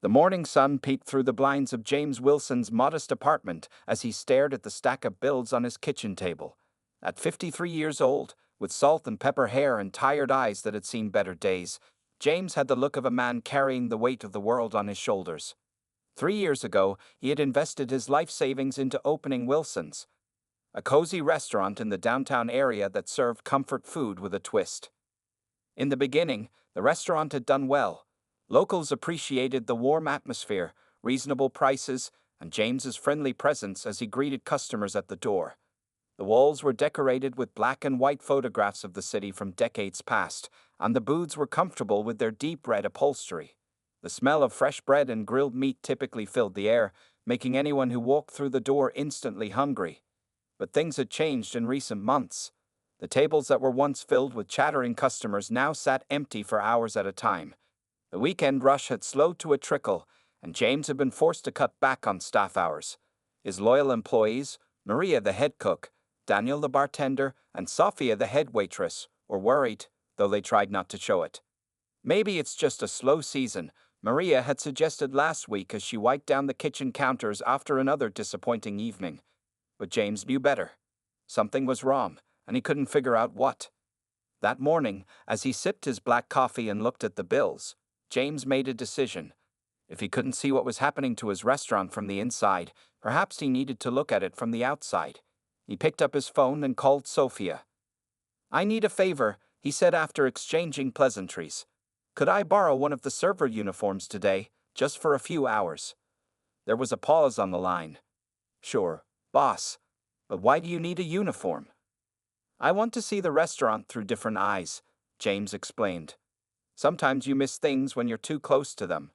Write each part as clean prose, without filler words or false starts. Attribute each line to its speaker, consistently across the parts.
Speaker 1: The morning sun peeked through the blinds of James Wilson's modest apartment as he stared at the stack of bills on his kitchen table. At 53 years old, with salt and pepper hair and tired eyes that had seen better days, James had the look of a man carrying the weight of the world on his shoulders. 3 years ago, he had invested his life savings into opening Wilson's, a cozy restaurant in the downtown area that served comfort food with a twist. In the beginning, the restaurant had done well. Locals appreciated the warm atmosphere, reasonable prices, and James's friendly presence as he greeted customers at the door. The walls were decorated with black and white photographs of the city from decades past, and the booths were comfortable with their deep red upholstery. The smell of fresh bread and grilled meat typically filled the air, making anyone who walked through the door instantly hungry. But things had changed in recent months. The tables that were once filled with chattering customers now sat empty for hours at a time. The weekend rush had slowed to a trickle, and James had been forced to cut back on staff hours. His loyal employees, Maria the head cook, Daniel the bartender, and Sophia the head waitress, were worried, though they tried not to show it. Maybe it's just a slow season, Maria had suggested last week as she wiped down the kitchen counters after another disappointing evening. But James knew better. Something was wrong, and he couldn't figure out what. That morning, as he sipped his black coffee and looked at the bills, James made a decision. If he couldn't see what was happening to his restaurant from the inside, perhaps he needed to look at it from the outside. He picked up his phone and called Sophia. "I need a favor," he said after exchanging pleasantries. "Could I borrow one of the server uniforms today, just for a few hours?" There was a pause on the line. "Sure, boss. But why do you need a uniform?" "I want to see the restaurant through different eyes," James explained. "Sometimes you miss things when you're too close to them."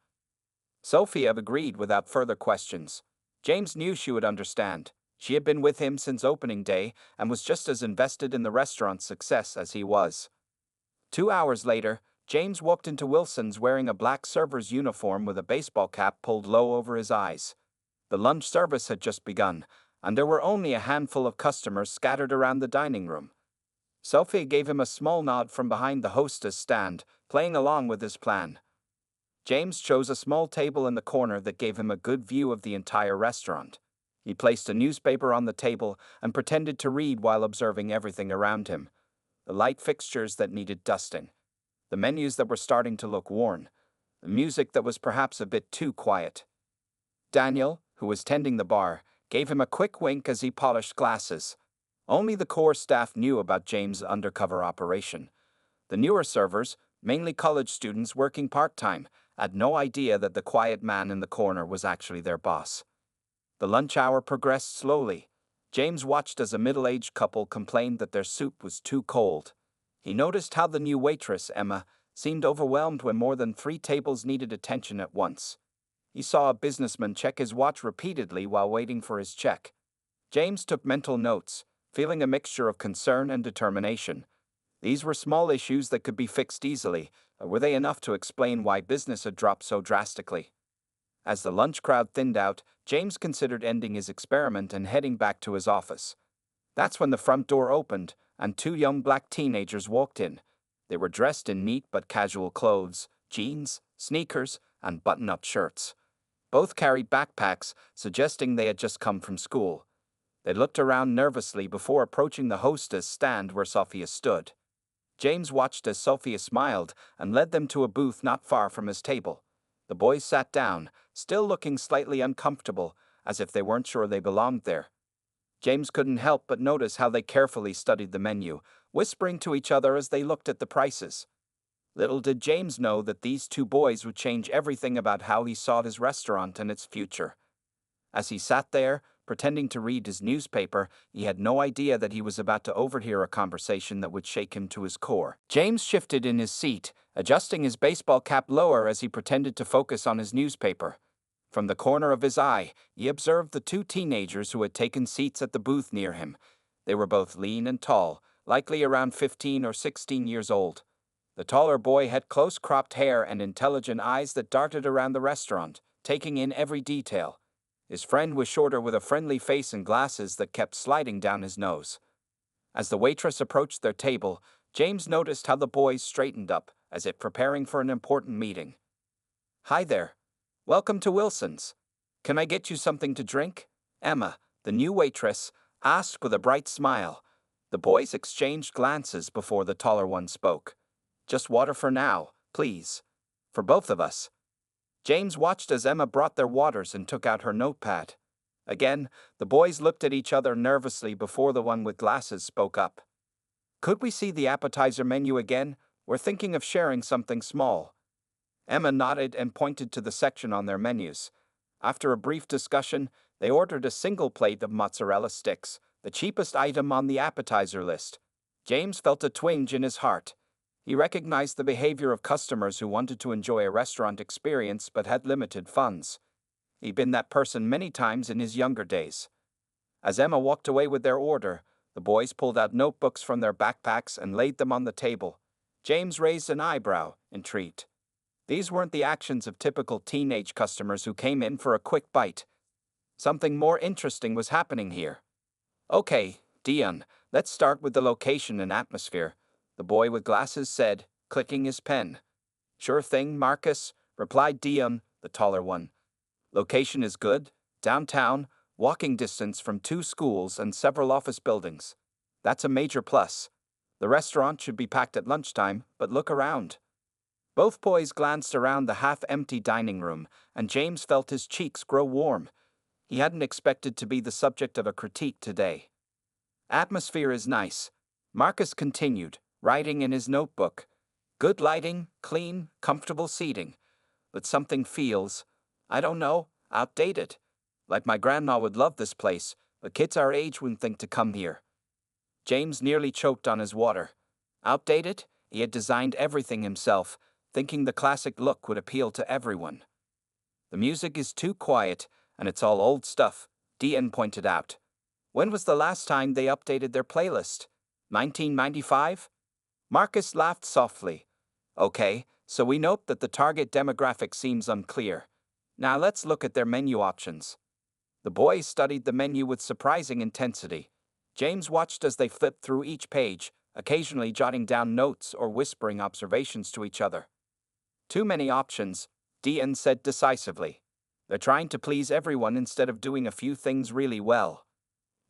Speaker 1: Sophia agreed without further questions. James knew she would understand. She had been with him since opening day and was just as invested in the restaurant's success as he was. 2 hours later, James walked into Wilson's wearing a black server's uniform with a baseball cap pulled low over his eyes. The lunch service had just begun, and there were only a handful of customers scattered around the dining room. Sophie gave him a small nod from behind the hostess stand, playing along with his plan. James chose a small table in the corner that gave him a good view of the entire restaurant. He placed a newspaper on the table and pretended to read while observing everything around him. The light fixtures that needed dusting, the menus that were starting to look worn, the music that was perhaps a bit too quiet. Daniel, who was tending the bar, gave him a quick wink as he polished glasses. Only the core staff knew about James' undercover operation. The newer servers, mainly college students working part-time, had no idea that the quiet man in the corner was actually their boss. The lunch hour progressed slowly. James watched as a middle-aged couple complained that their soup was too cold. He noticed how the new waitress, Emma, seemed overwhelmed when more than 3 tables needed attention at once. He saw a businessman check his watch repeatedly while waiting for his check. James took mental notes, feeling a mixture of concern and determination. These were small issues that could be fixed easily, but were they enough to explain why business had dropped so drastically? As the lunch crowd thinned out, James considered ending his experiment and heading back to his office. That's when the front door opened, and 2 young black teenagers walked in. They were dressed in neat but casual clothes, jeans, sneakers, and button-up shirts. Both carried backpacks, suggesting they had just come from school. They looked around nervously before approaching the hostess stand where Sophia stood. James watched as Sophia smiled and led them to a booth not far from his table. The boys sat down, still looking slightly uncomfortable, as if they weren't sure they belonged there. James couldn't help but notice how they carefully studied the menu, whispering to each other as they looked at the prices. Little did James know that these 2 boys would change everything about how he saw his restaurant and its future. As he sat there, pretending to read his newspaper, he had no idea that he was about to overhear a conversation that would shake him to his core. James shifted in his seat, adjusting his baseball cap lower as he pretended to focus on his newspaper. From the corner of his eye, he observed the 2 teenagers who had taken seats at the booth near him. They were both lean and tall, likely around 15 or 16 years old. The taller boy had close-cropped hair and intelligent eyes that darted around the restaurant, taking in every detail. His friend was shorter with a friendly face and glasses that kept sliding down his nose. As the waitress approached their table, James noticed how the boys straightened up, as if preparing for an important meeting. "Hi there. Welcome to Wilson's. Can I get you something to drink? Emma, the new waitress, asked with a bright smile. The boys exchanged glances before the taller one spoke. Just water for now, please. For both of us. James watched as Emma brought their waters and took out her notepad. Again, the boys looked at each other nervously before the one with glasses spoke up. Could we see the appetizer menu again? We're thinking of sharing something small. Emma nodded and pointed to the section on their menus. After a brief discussion, they ordered a single plate of mozzarella sticks, the cheapest item on the appetizer list. James felt a twinge in his heart. He recognized the behavior of customers who wanted to enjoy a restaurant experience but had limited funds. He'd been that person many times in his younger days. As Emma walked away with their order, the boys pulled out notebooks from their backpacks and laid them on the table. James raised an eyebrow, intrigued. These weren't the actions of typical teenage customers who came in for a quick bite. Something more interesting was happening here. Okay, Dion, let's start with the location and atmosphere, the boy with glasses said, clicking his pen. Sure thing, Marcus, replied Dion, the taller one. Location is good, downtown, walking distance from 2 schools and several office buildings. That's a major plus. The restaurant should be packed at lunchtime, but look around. Both boys glanced around the half-empty dining room, and James felt his cheeks grow warm. He hadn't expected to be the subject of a critique today. Atmosphere is nice, Marcus continued, writing in his notebook. Good lighting, clean, comfortable seating. But something feels, I don't know, outdated. Like my grandma would love this place, but kids our age wouldn't think to come here. James nearly choked on his water. Outdated? He had designed everything himself, thinking the classic look would appeal to everyone. The music is too quiet, and it's all old stuff, Dion pointed out. When was the last time they updated their playlist? 1995? Marcus laughed softly. Okay, so we note that the target demographic seems unclear. Now let's look at their menu options. The boys studied the menu with surprising intensity. James watched as they flipped through each page, occasionally jotting down notes or whispering observations to each other. Too many options, Dion said decisively. They're trying to please everyone instead of doing a few things really well.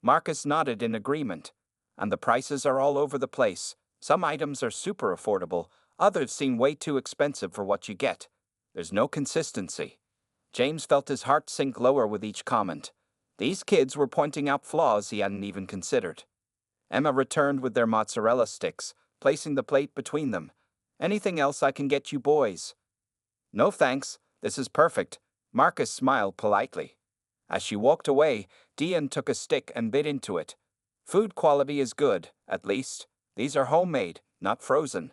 Speaker 1: Marcus nodded in agreement. And the prices are all over the place. Some items are super affordable, others seem way too expensive for what you get. There's no consistency. James felt his heart sink lower with each comment. These kids were pointing out flaws he hadn't even considered. Emma returned with their mozzarella sticks, placing the plate between them. Anything else I can get you boys? No thanks, this is perfect, Marcus smiled politely. As she walked away, Dion took a stick and bit into it. Food quality is good, at least. These are homemade, not frozen.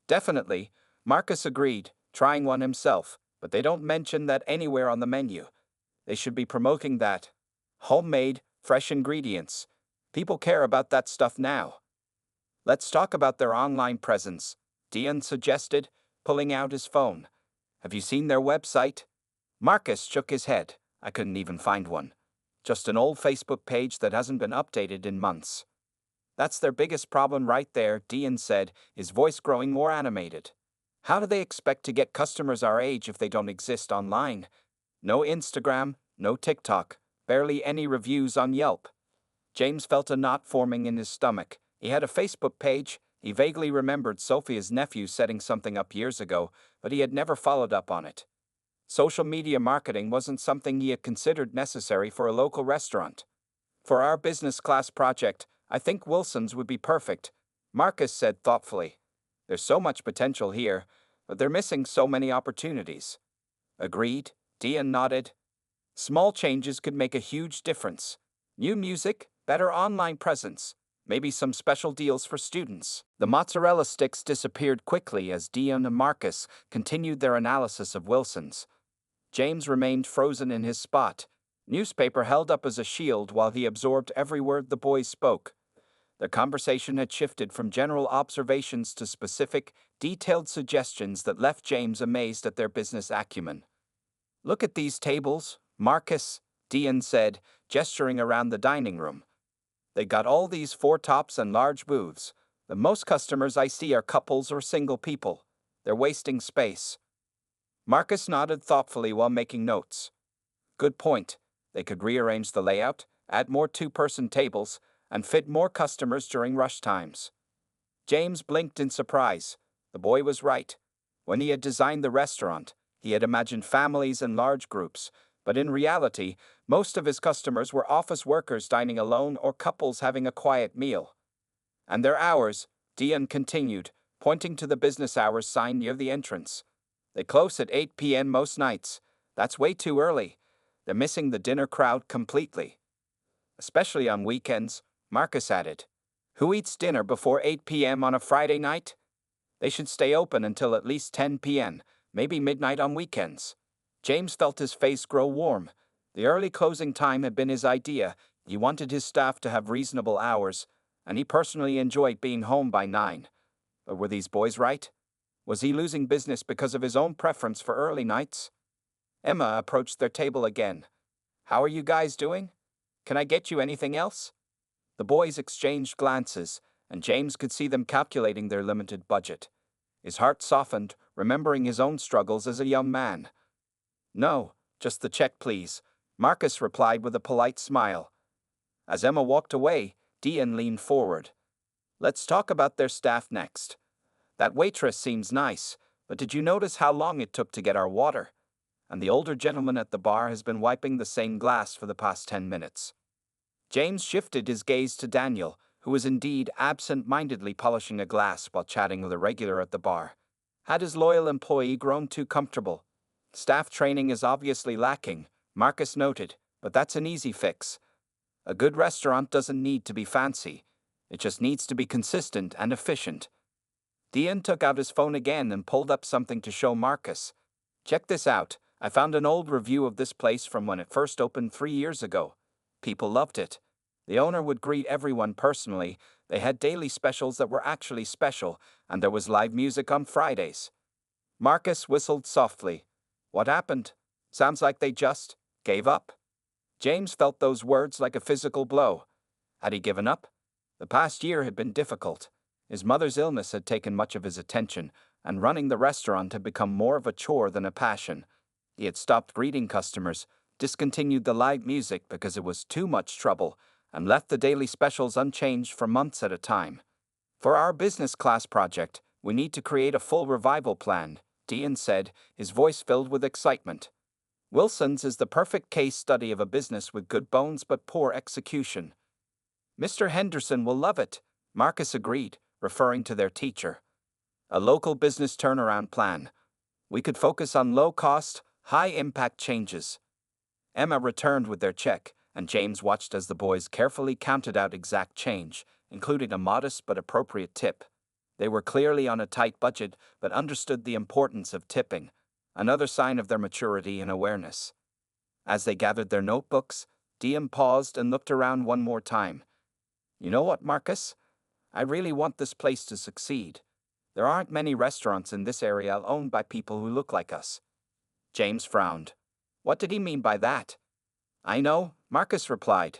Speaker 1: Definitely, Marcus agreed, trying one himself, but they don't mention that anywhere on the menu. They should be promoting that. Homemade, fresh ingredients. People care about that stuff now. Let's talk about their online presence, Dion suggested, pulling out his phone. Have you seen their website? Marcus shook his head. I couldn't even find one. Just an old Facebook page that hasn't been updated in months. That's their biggest problem right there, Dion said, his voice growing more animated. How do they expect to get customers our age if they don't exist online? No Instagram, no TikTok, barely any reviews on Yelp. James felt a knot forming in his stomach. He had a Facebook page. He vaguely remembered Sophia's nephew setting something up years ago, but he had never followed up on it. Social media marketing wasn't something he had considered necessary for a local restaurant. For our business class project, I think Wilson's would be perfect, Marcus said thoughtfully. There's so much potential here, but they're missing so many opportunities. Agreed, Dion nodded. Small changes could make a huge difference. New music, better online presence, maybe some special deals for students. The mozzarella sticks disappeared quickly as Dion and Marcus continued their analysis of Wilson's. James remained frozen in his spot, newspaper held up as a shield while he absorbed every word the boys spoke. The conversation had shifted from general observations to specific, detailed suggestions that left James amazed at their business acumen. Look at these tables, Marcus, Dion said, gesturing around the dining room. They got all these 4 tops and large booths. The most customers I see are couples or single people. They're wasting space. Marcus nodded thoughtfully while making notes. Good point. They could rearrange the layout, add more two-person tables, and fit more customers during rush times. James blinked in surprise. The boy was right. When he had designed the restaurant, he had imagined families and large groups, but in reality, most of his customers were office workers dining alone or couples having a quiet meal. And their hours, Dion continued, pointing to the business hours sign near the entrance. They close at 8 p.m. most nights. That's way too early. They're missing the dinner crowd completely. Especially on weekends, Marcus added. Who eats dinner before 8 p.m. on a Friday night? They should stay open until at least 10 p.m., maybe midnight on weekends. James felt his face grow warm. The early closing time had been his idea. He wanted his staff to have reasonable hours, and he personally enjoyed being home by 9. But were these boys right? Was he losing business because of his own preference for early nights? Emma approached their table again. How are you guys doing? Can I get you anything else? The boys exchanged glances, and James could see them calculating their limited budget. His heart softened, remembering his own struggles as a young man. No, just the check, please, Marcus replied with a polite smile. As Emma walked away, Dion leaned forward. Let's talk about their staff next. That waitress seems nice, but did you notice how long it took to get our water? And the older gentleman at the bar has been wiping the same glass for the past 10 minutes. James shifted his gaze to Daniel, who was indeed absent-mindedly polishing a glass while chatting with a regular at the bar. Had his loyal employee grown too comfortable? Staff training is obviously lacking, Marcus noted, but that's an easy fix. A good restaurant doesn't need to be fancy. It just needs to be consistent and efficient. Dion took out his phone again and pulled up something to show Marcus. Check this out. I found an old review of this place from when it first opened 3 years ago. People loved it. The owner would greet everyone personally. They had daily specials that were actually special, and there was live music on Fridays. Marcus whistled softly. What happened? Sounds like they just gave up. James felt those words like a physical blow. Had he given up? The past year had been difficult. His mother's illness had taken much of his attention, and running the restaurant had become more of a chore than a passion. He had stopped greeting customers, discontinued the live music because it was too much trouble, and left the daily specials unchanged for months at a time. For our business class project, we need to create a full revival plan, Dion said, his voice filled with excitement. Wilson's is the perfect case study of a business with good bones but poor execution. Mr. Henderson will love it, Marcus agreed, referring to their teacher. A local business turnaround plan. We could focus on low-cost, high-impact changes. Emma returned with their check, and James watched as the boys carefully counted out exact change, including a modest but appropriate tip. They were clearly on a tight budget, but understood the importance of tipping, another sign of their maturity and awareness. As they gathered their notebooks, Dion paused and looked around one more time. You know what, Marcus? I really want this place to succeed. There aren't many restaurants in this area owned by people who look like us. James frowned. What did he mean by that? I know, Marcus replied.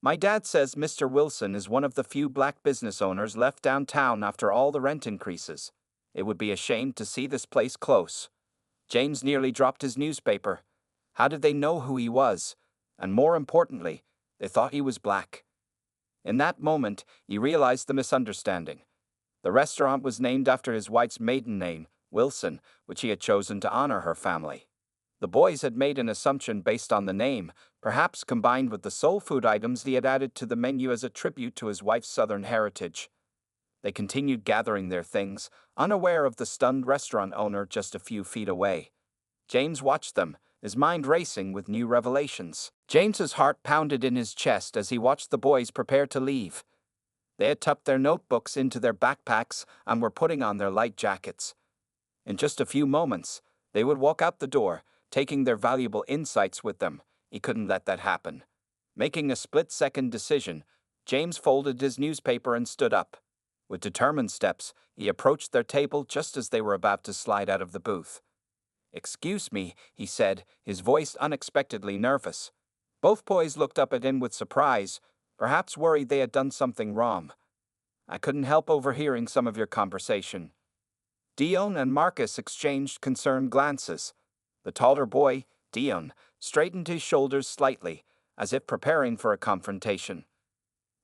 Speaker 1: My dad says Mr. Wilson is one of the few black business owners left downtown after all the rent increases. It would be a shame to see this place close. James nearly dropped his newspaper. How did they know who he was? And more importantly, they thought he was black. In that moment, he realized the misunderstanding. The restaurant was named after his wife's maiden name, Wilson, which he had chosen to honor her family. The boys had made an assumption based on the name, perhaps combined with the soul food items he had added to the menu as a tribute to his wife's Southern heritage. They continued gathering their things, unaware of the stunned restaurant owner just a few feet away. James watched them, his mind racing with new revelations. James's heart pounded in his chest as he watched the boys prepare to leave. They had tucked their notebooks into their backpacks and were putting on their light jackets. In just a few moments, they would walk out the door, taking their valuable insights with them. He couldn't let that happen. Making a split-second decision, James folded his newspaper and stood up. With determined steps, he approached their table just as they were about to slide out of the booth. Excuse me, he said, his voice unexpectedly nervous. Both boys looked up at him with surprise, perhaps worried they had done something wrong. I couldn't help overhearing some of your conversation. Dion and Marcus exchanged concerned glances. The taller boy, Dion, straightened his shoulders slightly, as if preparing for a confrontation.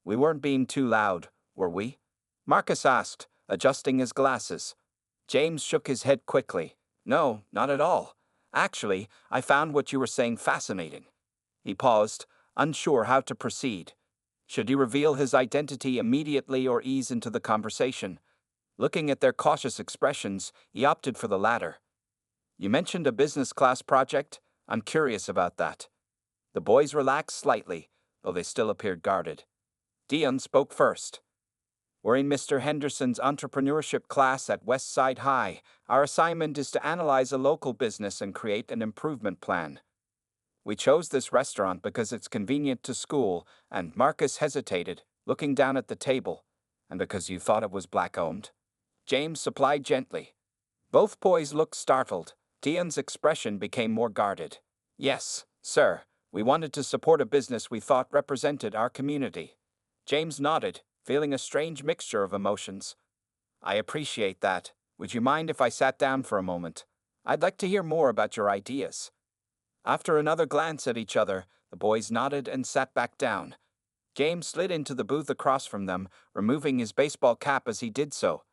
Speaker 1: We weren't being too loud, were we? Marcus asked, adjusting his glasses. James shook his head quickly. No, not at all. Actually, I found what you were saying fascinating. He paused, unsure how to proceed. Should he reveal his identity immediately or ease into the conversation? Looking at their cautious expressions, he opted for the latter. You mentioned a business class project? I'm curious about that. The boys relaxed slightly, though they still appeared guarded. Dion spoke first. We're in Mr. Henderson's entrepreneurship class at Westside High. Our assignment is to analyze a local business and create an improvement plan. We chose this restaurant because it's convenient to school, and Marcus hesitated, looking down at the table, and because you thought it was black-owned. James supplied gently. Both boys looked startled. Dion's expression became more guarded. Yes, sir, we wanted to support a business we thought represented our community. James nodded, feeling a strange mixture of emotions. I appreciate that. Would you mind if I sat down for a moment? I'd like to hear more about your ideas. After another glance at each other, the boys nodded and sat back down. James slid into the booth across from them, removing his baseball cap as he did so.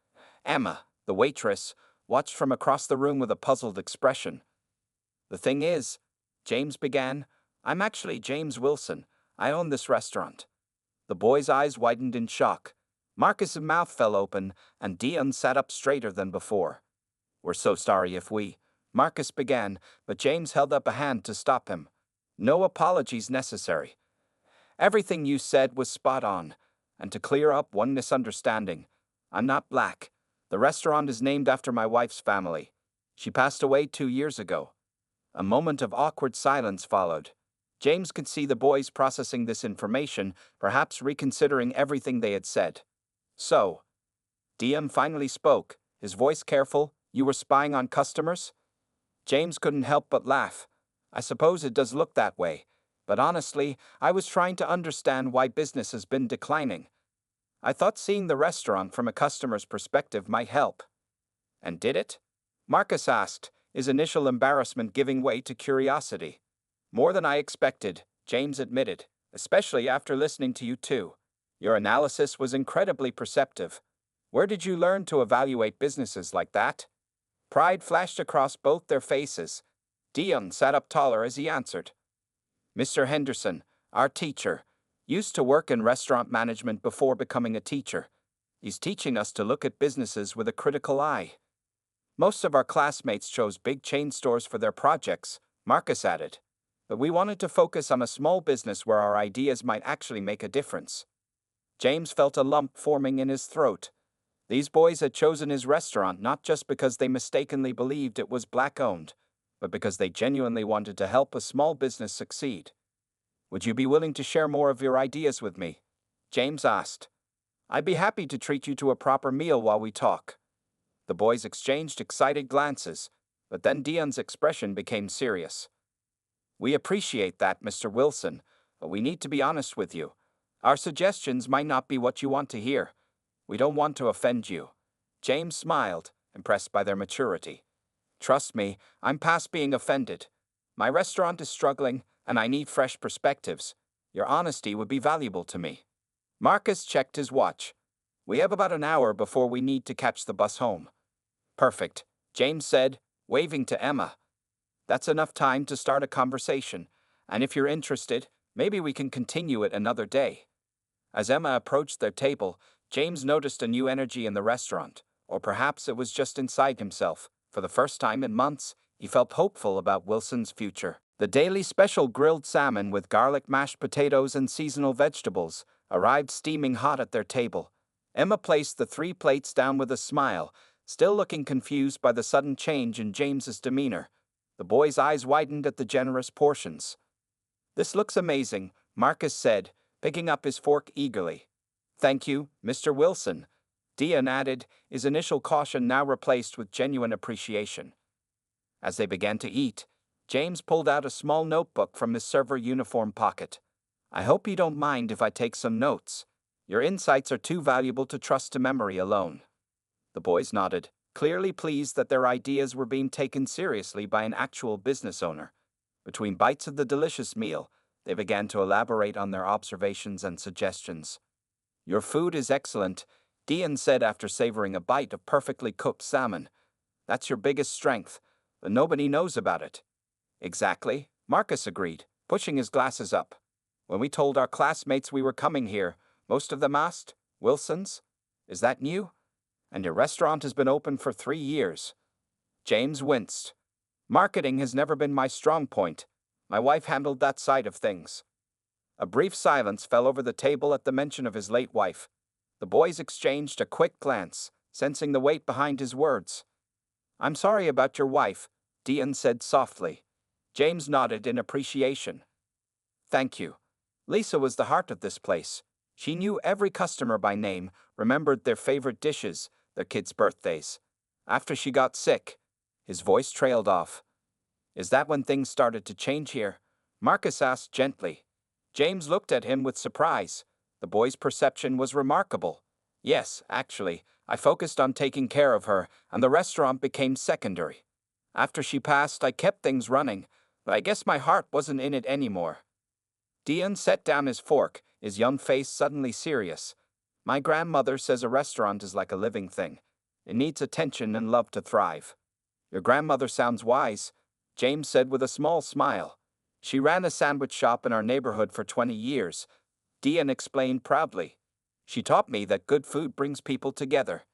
Speaker 1: Emma, the waitress, watched from across the room with a puzzled expression. The thing is, James began, I'm actually James Wilson. I own this restaurant. The boy's eyes widened in shock. Marcus's mouth fell open, and Dion sat up straighter than before. We're so sorry if we... Marcus began, but James held up a hand to stop him. No apologies necessary. Everything you said was spot on. And to clear up one misunderstanding, I'm not black. The restaurant is named after my wife's family. She passed away 2 years ago. A moment of awkward silence followed. James could see the boys processing this information, perhaps reconsidering everything they had said. So, Dion finally spoke, his voice careful. You were spying on customers? James couldn't help but laugh. I suppose it does look that way, but honestly, I was trying to understand why business has been declining. I thought seeing the restaurant from a customer's perspective might help. And did it? Marcus asked, his initial embarrassment giving way to curiosity. More than I expected, James admitted, especially after listening to you two. Your analysis was incredibly perceptive. Where did you learn to evaluate businesses like that? Pride flashed across both their faces. Dion sat up taller as he answered. Mr. Henderson, our teacher, used to work in restaurant management before becoming a teacher. He's teaching us to look at businesses with a critical eye. Most of our classmates chose big chain stores for their projects, Marcus added. But we wanted to focus on a small business where our ideas might actually make a difference. James felt a lump forming in his throat. These boys had chosen his restaurant not just because they mistakenly believed it was black-owned, but because they genuinely wanted to help a small business succeed. Would you be willing to share more of your ideas with me? James asked. I'd be happy to treat you to a proper meal while we talk. The boys exchanged excited glances, but then Dion's expression became serious. We appreciate that, Mr. Wilson, but we need to be honest with you. Our suggestions might not be what you want to hear. We don't want to offend you. James smiled, impressed by their maturity. Trust me, I'm past being offended. My restaurant is struggling, and I need fresh perspectives. Your honesty would be valuable to me. Marcus checked his watch. We have about an hour before we need to catch the bus home. Perfect, James said, waving to Emma. That's enough time to start a conversation, and if you're interested, maybe we can continue it another day. As Emma approached their table, James noticed a new energy in the restaurant, or perhaps it was just inside himself. For the first time in months, he felt hopeful about Wilson's future. The daily special grilled salmon with garlic mashed potatoes and seasonal vegetables arrived steaming hot at their table. Emma placed the 3 plates down with a smile, still looking confused by the sudden change in James's demeanor. The boy's eyes widened at the generous portions. This looks amazing, Marcus said, picking up his fork eagerly. Thank you, Mr. Wilson, Dion added, his initial caution now replaced with genuine appreciation. As they began to eat, James pulled out a small notebook from his server uniform pocket. I hope you don't mind if I take some notes. Your insights are too valuable to trust to memory alone. The boys nodded. clearly pleased that their ideas were being taken seriously by an actual business owner. Between bites of the delicious meal, they began to elaborate on their observations and suggestions. "Your food is excellent," Dian said after savoring a bite of perfectly cooked salmon. "That's your biggest strength, but nobody knows about it." "Exactly," Marcus agreed, pushing his glasses up. "When we told our classmates we were coming here, most of them asked, 'Wilson's? Is that new? And your restaurant has been open for 3 years." James winced. "Marketing has never been my strong point. My wife handled that side of things." A brief silence fell over the table at the mention of his late wife. The boys exchanged a quick glance, sensing the weight behind his words. "I'm sorry about your wife," Dian said softly. James nodded in appreciation. "Thank you. Lisa was the heart of this place. She knew every customer by name, remembered their favorite dishes, their kids' birthdays. After she got sick," his voice trailed off. "Is that when things started to change here?" Marcus asked gently. James looked at him with surprise. The boy's perception was remarkable. "Yes, actually, I focused on taking care of her, and the restaurant became secondary. After she passed, I kept things running, but I guess my heart wasn't in it anymore." Dian set down his fork, his young face suddenly serious. "My grandmother says a restaurant is like a living thing. It needs attention and love to thrive." "Your grandmother sounds wise," James said with a small smile. "She ran a sandwich shop in our neighborhood for 20 years, Dian explained proudly. "She taught me that good food brings people together."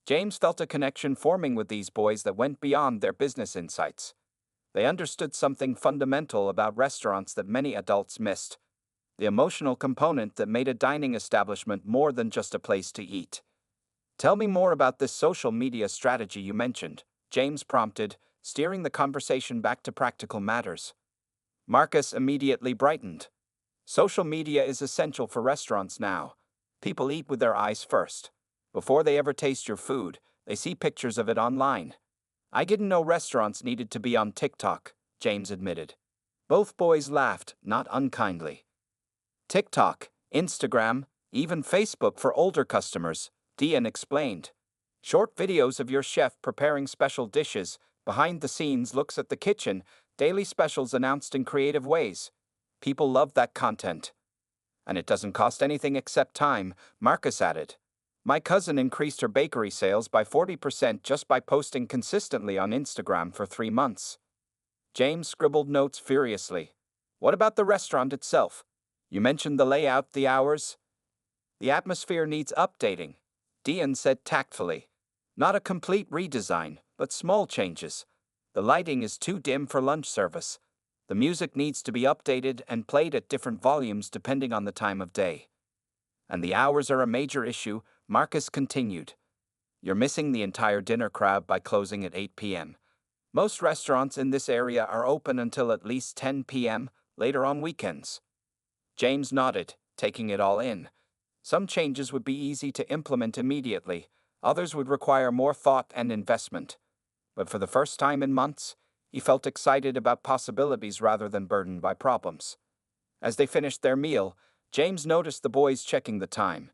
Speaker 1: James felt a connection forming with these boys that went beyond their business insights. They understood something fundamental about restaurants that many adults missed: the emotional component that made a dining establishment more than just a place to eat. "Tell me more about this social media strategy you mentioned," James prompted, steering the conversation back to practical matters. Marcus immediately brightened. "Social media is essential for restaurants now. People eat with their eyes first. Before they ever taste your food, they see pictures of it online." "I didn't know restaurants needed to be on TikTok," James admitted. Both boys laughed, not unkindly. "TikTok, Instagram, even Facebook for older customers," Dian explained. "Short videos of your chef preparing special dishes, behind the scenes looks at the kitchen, daily specials announced in creative ways. People love that content." "And it doesn't cost anything except time," Marcus added. "My cousin increased her bakery sales by 40% just by posting consistently on Instagram for 3 months." James scribbled notes furiously. "What about the restaurant itself? You mentioned the layout, the hours." "The atmosphere needs updating," Dian said tactfully. "Not a complete redesign, but small changes. The lighting is too dim for lunch service. The music needs to be updated and played at different volumes depending on the time of day." "And the hours are a major issue," Marcus continued. "You're missing the entire dinner crowd by closing at 8 p.m. Most restaurants in this area are open until at least 10 p.m., later on weekends." James nodded, taking it all in. Some changes would be easy to implement immediately, others would require more thought and investment. But for the first time in months, he felt excited about possibilities rather than burdened by problems. As they finished their meal, James noticed the boys checking the time.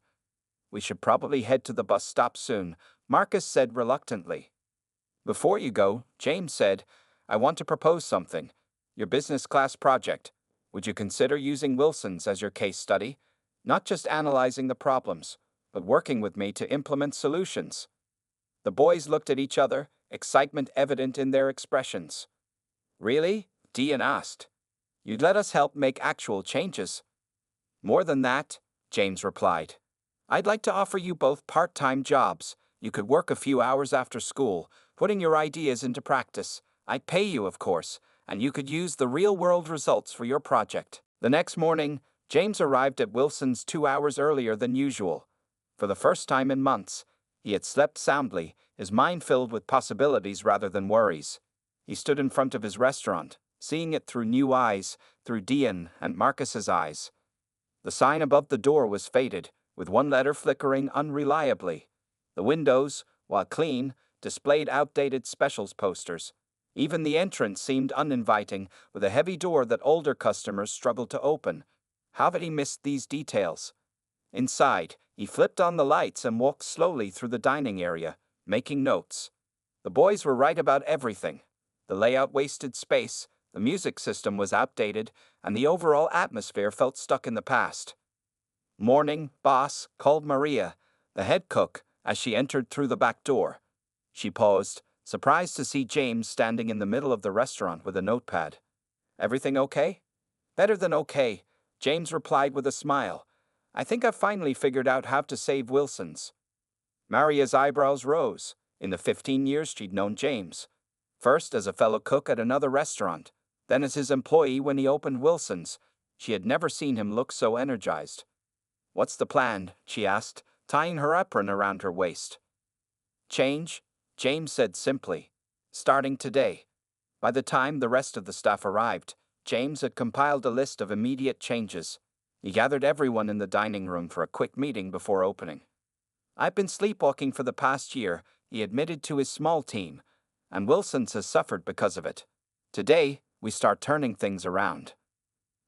Speaker 1: "We should probably head to the bus stop soon," Marcus said reluctantly. "Before you go," James said, "I want to propose something. Your business class project. Would you consider using Wilson's as your case study? Not just analyzing the problems, but working with me to implement solutions." The boys looked at each other, excitement evident in their expressions. "Really?" Dian asked. "You'd let us help make actual changes?" "More than that," James replied. "I'd like to offer you both part-time jobs. You could work a few hours after school, putting your ideas into practice. I'd pay you, of course, and you could use the real-world results for your project." The next morning, James arrived at Wilson's 2 hours earlier than usual. For the first time in months, he had slept soundly, his mind filled with possibilities rather than worries. He stood in front of his restaurant, seeing it through new eyes, through Dian and Marcus's eyes. The sign above the door was faded, with one letter flickering unreliably. The windows, while clean, displayed outdated specials posters. Even the entrance seemed uninviting, with a heavy door that older customers struggled to open. How had he missed these details? Inside, he flipped on the lights and walked slowly through the dining area, making notes. The boys were right about everything. The layout wasted space, the music system was outdated, and the overall atmosphere felt stuck in the past. "Morning, boss," called Maria, the head cook, as she entered through the back door. She paused, surprised to see James standing in the middle of the restaurant with a notepad. "Everything okay?" "Better than okay," James replied with a smile. "I think I've finally figured out how to save Wilson's." Maria's eyebrows rose. In the 15 years she'd known James, first as a fellow cook at another restaurant, then as his employee when he opened Wilson's, she had never seen him look so energized. "What's the plan?" she asked, tying her apron around her waist. "Change," James said simply. "Starting today." By the time the rest of the staff arrived, James had compiled a list of immediate changes. He gathered everyone in the dining room for a quick meeting before opening. "I've been sleepwalking for the past year," he admitted to his small team, "and Wilson's has suffered because of it. Today, we start turning things around."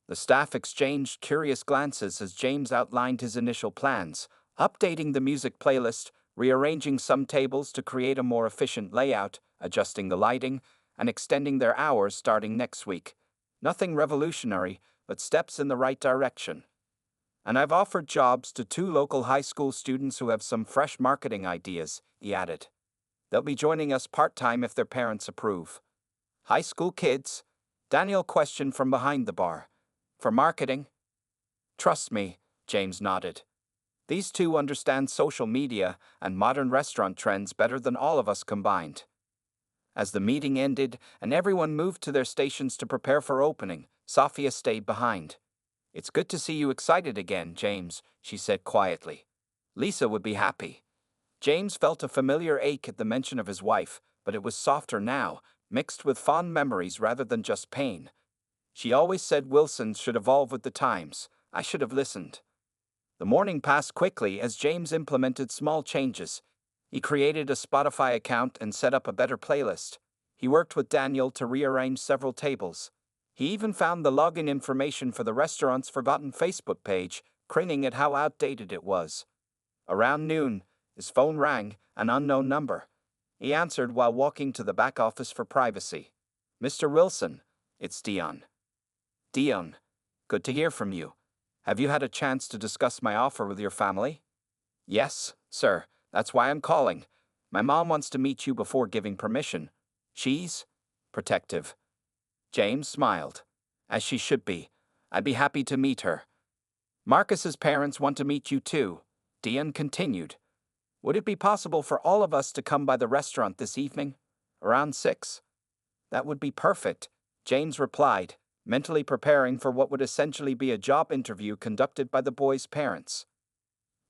Speaker 1: The staff exchanged curious glances as James outlined his initial plans, updating the music playlist, rearranging some tables to create a more efficient layout, adjusting the lighting, and extending their hours starting next week. Nothing revolutionary, but steps in the right direction. "And I've offered jobs to 2 local high school students who have some fresh marketing ideas," he added. "They'll be joining us part-time if their parents approve." "High school kids?" Daniel questioned from behind the bar. "For marketing?" "Trust me," James nodded. "These two understand social media and modern restaurant trends better than all of us combined." As the meeting ended and everyone moved to their stations to prepare for opening, Sophia stayed behind. "It's good to see you excited again, James," she said quietly. "Lisa would be happy." James felt a familiar ache at the mention of his wife, but it was softer now, mixed with fond memories rather than just pain. "She always said Wilson's should evolve with the times. I should have listened." The morning passed quickly as James implemented small changes. He created a Spotify account and set up a better playlist. He worked with Daniel to rearrange several tables. He even found the login information for the restaurant's forgotten Facebook page, cringing at how outdated it was. Around noon, his phone rang, an unknown number. He answered while walking to the back office for privacy. "Mr. Wilson, it's Dion." "Dion, good to hear from you. Have you had a chance to discuss my offer with your family?" "Yes, sir. That's why I'm calling. My mom wants to meet you before giving permission. She's protective." James smiled. "As she should be. I'd be happy to meet her." "Marcus's parents want to meet you too," Dion continued. "Would it be possible for all of us to come by the restaurant this evening? Around 6? "That would be perfect," James replied, mentally preparing for what would essentially be a job interview conducted by the boys' parents.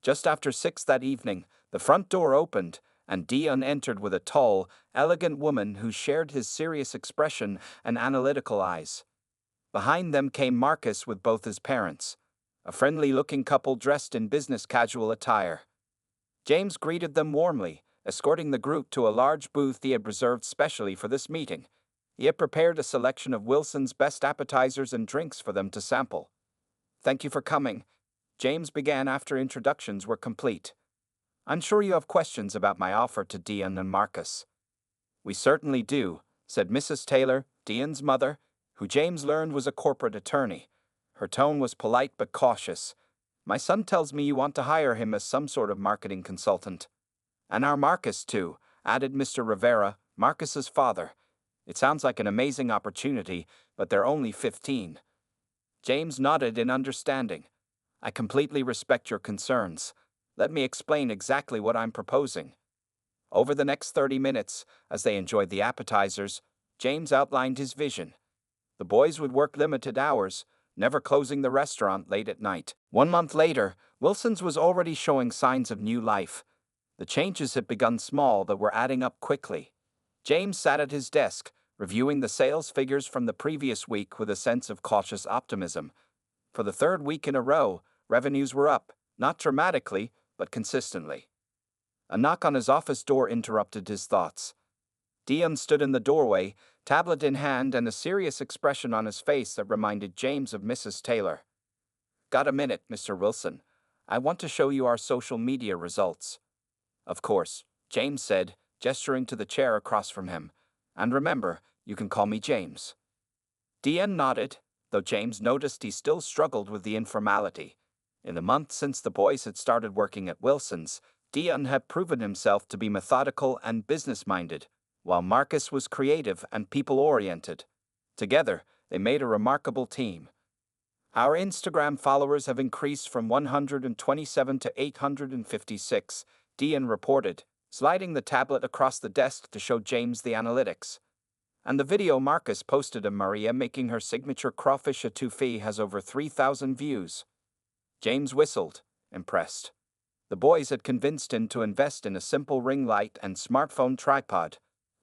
Speaker 1: Just after 6 that evening, the front door opened, and Dion entered with a tall, elegant woman who shared his serious expression and analytical eyes. Behind them came Marcus with both his parents, a friendly-looking couple dressed in business casual attire. James greeted them warmly, escorting the group to a large booth he had reserved specially for this meeting. He had prepared a selection of Wilson's best appetizers and drinks for them to sample. "Thank you for coming," James began after introductions were complete. "I'm sure you have questions about my offer to Dion and Marcus." "We certainly do," said Mrs. Taylor, Dion's mother, who James learned was a corporate attorney. Her tone was polite but cautious. "My son tells me you want to hire him as some sort of marketing consultant." "And our Marcus, too," added Mr. Rivera, Marcus's father. "It sounds like an amazing opportunity, but they're only 15. James nodded in understanding. "I completely respect your concerns. Let me explain exactly what I'm proposing." Over the next 30 minutes, as they enjoyed the appetizers, James outlined his vision. The boys would work limited hours, never closing the restaurant late at night. 1 month later, Wilson's was already showing signs of new life. The changes had begun small but were adding up quickly. James sat at his desk, reviewing the sales figures from the previous week with a sense of cautious optimism. For the 3rd week in a row, revenues were up, not dramatically, but consistently. A knock on his office door interrupted his thoughts. Dion stood in the doorway, tablet in hand and a serious expression on his face that reminded James of Mrs. Taylor. "Got a minute, Mr. Wilson? I want to show you our social media results." "Of course," James said, gesturing to the chair across from him. "And remember, you can call me James." Dian nodded, though James noticed he still struggled with the informality. In the months since the boys had started working at Wilson's, Dian had proven himself to be methodical and business-minded, while Marcus was creative and people-oriented. Together, they made a remarkable team. "Our Instagram followers have increased from 127 to 856, Dian reported, sliding the tablet across the desk to show James the analytics. "And the video Marcus posted of Maria making her signature crawfish etouffee has over 3,000 views." James whistled, impressed. The boys had convinced him to invest in a simple ring light and smartphone tripod,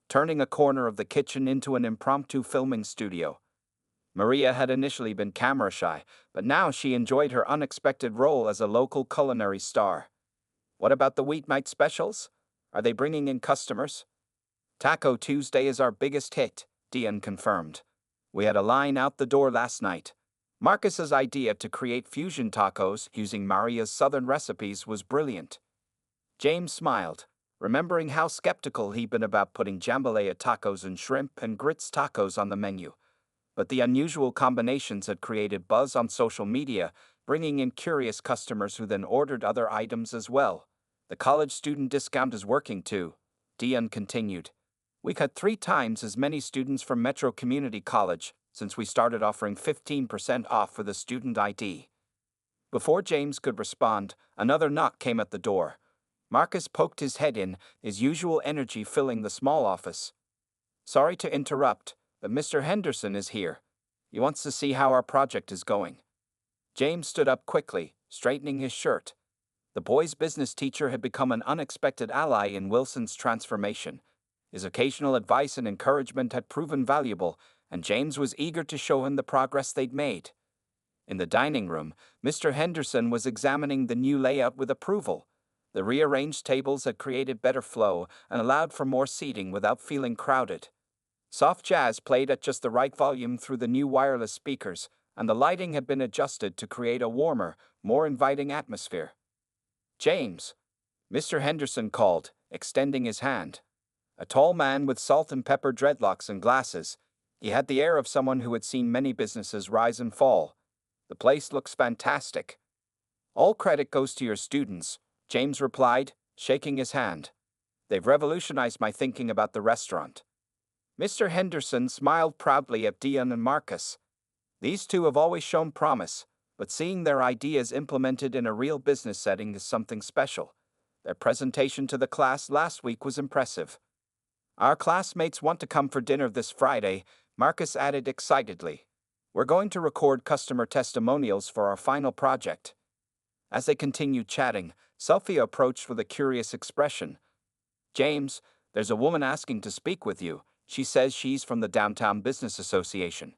Speaker 1: turning a corner of the kitchen into an impromptu filming studio. Maria had initially been camera shy, but now she enjoyed her unexpected role as a local culinary star. "What about the weeknight specials? Are they bringing in customers?" "Taco Tuesday is our biggest hit," Dian confirmed. "We had a line out the door last night." Marcus's idea to create fusion tacos using Maria's southern recipes was brilliant. James smiled, remembering how skeptical he'd been about putting jambalaya tacos and shrimp and grits tacos on the menu. But the unusual combinations had created buzz on social media, bringing in curious customers who then ordered other items as well. "The college student discount is working too," Dian continued. "We got 3 times as many students from Metro Community College since we started offering 15% off for the student ID." Before James could respond, another knock came at the door. Marcus poked his head in, his usual energy filling the small office. "Sorry to interrupt, but Mr. Henderson is here. He wants to see how our project is going." James stood up quickly, straightening his shirt. The boy's business teacher had become an unexpected ally in Wilson's transformation. His occasional advice and encouragement had proven valuable, and James was eager to show him the progress they'd made. In the dining room, Mr. Henderson was examining the new layout with approval. The rearranged tables had created better flow and allowed for more seating without feeling crowded. Soft jazz played at just the right volume through the new wireless speakers, and the lighting had been adjusted to create a warmer, more inviting atmosphere. "James," Mr. Henderson called, extending his hand. A tall man with salt and pepper dreadlocks and glasses, he had the air of someone who had seen many businesses rise and fall. "The place looks fantastic." "All credit goes to your students," James replied, shaking his hand. "They've revolutionized my thinking about the restaurant." Mr. Henderson smiled proudly at Dian and Marcus. These two have always shown promise, but seeing their ideas implemented in a real business setting is something special. Their presentation to the class last week was impressive. "Our classmates want to come for dinner this Friday," Marcus added excitedly. "We're going to record customer testimonials for our final project." As they continued chatting, Sophia approached with a curious expression. "James, there's a woman asking to speak with you. She says she's from the Downtown Business Association."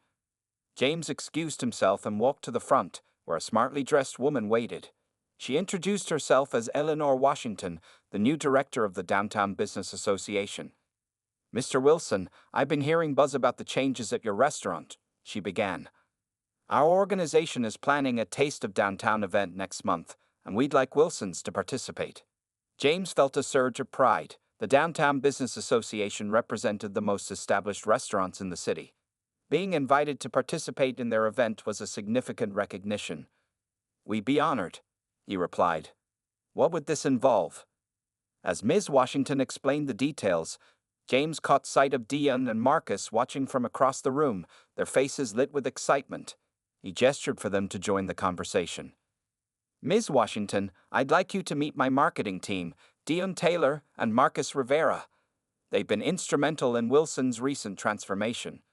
Speaker 1: James excused himself and walked to the front, where a smartly dressed woman waited. She introduced herself as Eleanor Washington, the new director of the Downtown Business Association. "Mr. Wilson, I've been hearing buzz about the changes at your restaurant," she began. "Our organization is planning a Taste of Downtown event next month, and we'd like Wilson's to participate." James felt a surge of pride. The Downtown Business Association represented the most established restaurants in the city. Being invited to participate in their event was a significant recognition. "We'd be honored," he replied. "What would this involve?" As Ms. Washington explained the details, James caught sight of Dian and Marcus watching from across the room, their faces lit with excitement. He gestured for them to join the conversation. "Ms. Washington, I'd like you to meet my marketing team, Dian Taylor and Marcus Rivera. They've been instrumental in Wilson's recent transformation."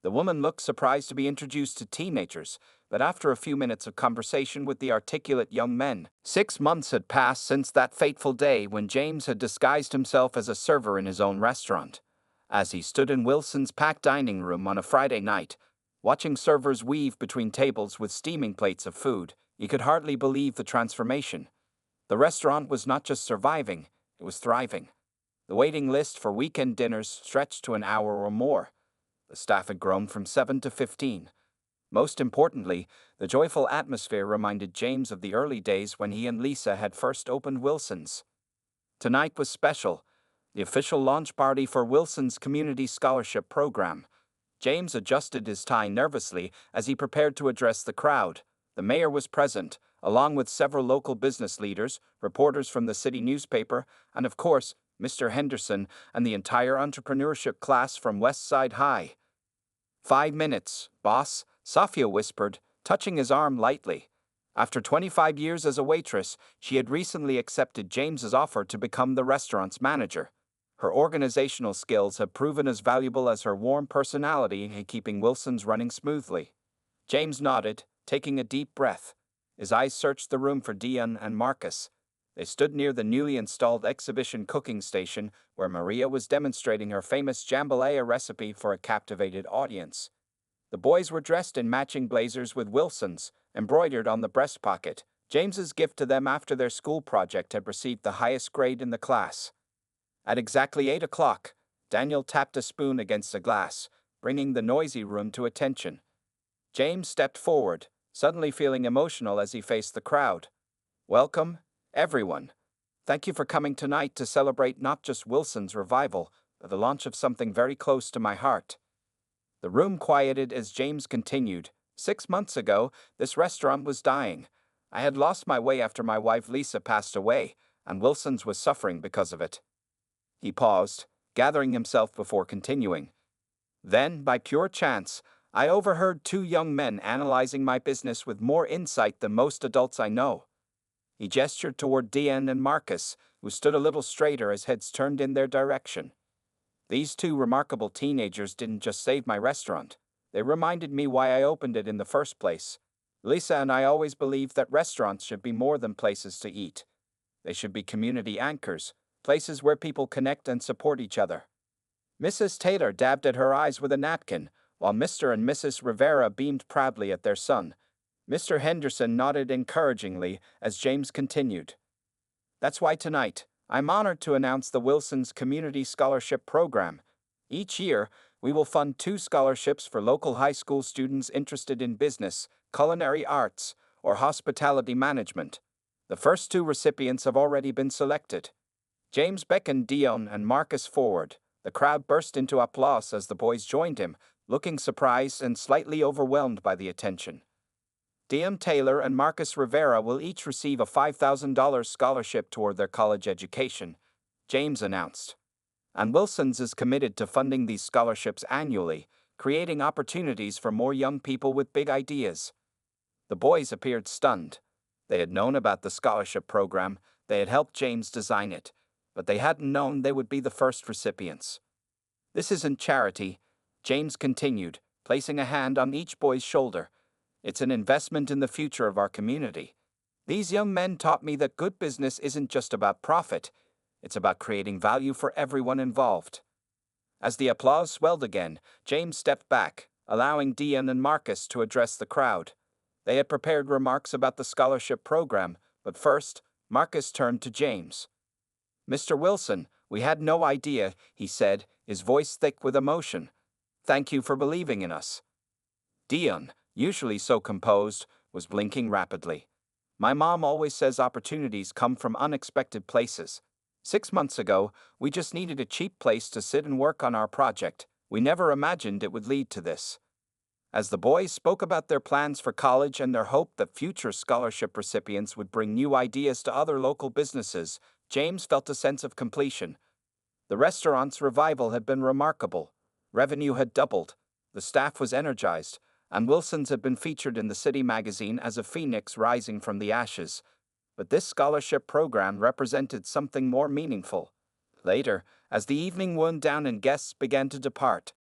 Speaker 1: The woman looked surprised to be introduced to teenagers, but after a few minutes of conversation with the articulate young men, 6 months had passed since that fateful day when James had disguised himself as a server in his own restaurant. As he stood in Wilson's packed dining room on a Friday night, watching servers weave between tables with steaming plates of food, he could hardly believe the transformation. The restaurant was not just surviving, it was thriving. The waiting list for weekend dinners stretched to an hour or more. The staff had grown from 7 to 15. Most importantly, the joyful atmosphere reminded James of the early days when he and Lisa had first opened Wilson's. Tonight was special, the official launch party for Wilson's Community Scholarship Program. James adjusted his tie nervously as he prepared to address the crowd. The mayor was present, along with several local business leaders, reporters from the city newspaper, and of course, Mr. Henderson and the entire entrepreneurship class from West Side High. 5 minutes, boss, Safia whispered, touching his arm lightly. After 25 years as a waitress, she had recently accepted James's offer to become the restaurant's manager. Her organizational skills had proven as valuable as her warm personality in keeping Wilson's running smoothly. James nodded, taking a deep breath. His eyes searched the room for Dion and Marcus. They stood near the newly installed exhibition cooking station where Maria was demonstrating her famous jambalaya recipe for a captivated audience. The boys were dressed in matching blazers with Wilson's, embroidered on the breast pocket, James's gift to them after their school project had received the highest grade in the class. At exactly 8 o'clock, Daniel tapped a spoon against a glass, bringing the noisy room to attention. James stepped forward, suddenly feeling emotional as he faced the crowd. Welcome, everyone. Thank you for coming tonight to celebrate not just Wilson's revival, but the launch of something very close to my heart. The room quieted as James continued. 6 months ago, this restaurant was dying. I had lost my way after my wife Lisa passed away, and Wilson's was suffering because of it. He paused, gathering himself before continuing. Then, by pure chance, I overheard 2 young men analyzing my business with more insight than most adults I know. He gestured toward Dion and Marcus, who stood a little straighter as heads turned in their direction. These 2 remarkable teenagers didn't just save my restaurant. They reminded me why I opened it in the first place. Lisa and I always believed that restaurants should be more than places to eat. They should be community anchors, places where people connect and support each other. Mrs. Taylor dabbed at her eyes with a napkin, while Mr. and Mrs. Rivera beamed proudly at their son. Mr. Henderson nodded encouragingly as James continued. That's why tonight, I'm honored to announce the Wilson's Community Scholarship Program. Each year, we will fund 2 scholarships for local high school students interested in business, culinary arts, or hospitality management. The first 2 recipients have already been selected. James beckoned Dion and Marcus forward. The crowd burst into applause as the boys joined him, looking surprised and slightly overwhelmed by the attention. Dion Taylor and Marcus Rivera will each receive a $5,000 scholarship toward their college education, James announced. And Wilson's is committed to funding these scholarships annually, creating opportunities for more young people with big ideas. The boys appeared stunned. They had known about the scholarship program, they had helped James design it, but they hadn't known they would be the first recipients. This isn't charity, James continued, placing a hand on each boy's shoulder. It's an investment in the future of our community. These young men taught me that good business isn't just about profit, it's about creating value for everyone involved. As the applause swelled again, James stepped back, allowing Dion and Marcus to address the crowd. They had prepared remarks about the scholarship program, but first, Marcus turned to James. Mr. Wilson, we had no idea, he said, his voice thick with emotion. Thank you for believing in us. Dion, usually so composed, was blinking rapidly. My mom always says opportunities come from unexpected places. 6 months ago, we just needed a cheap place to sit and work on our project. We never imagined it would lead to this. As the boys spoke about their plans for college and their hope that future scholarship recipients would bring new ideas to other local businesses, James felt a sense of completion. The restaurant's revival had been remarkable. Revenue had doubled. The staff was energized, and Wilson's had been featured in the city magazine as a phoenix rising from the ashes. But this scholarship program represented something more meaningful. Later, as the evening wound down and guests began to depart,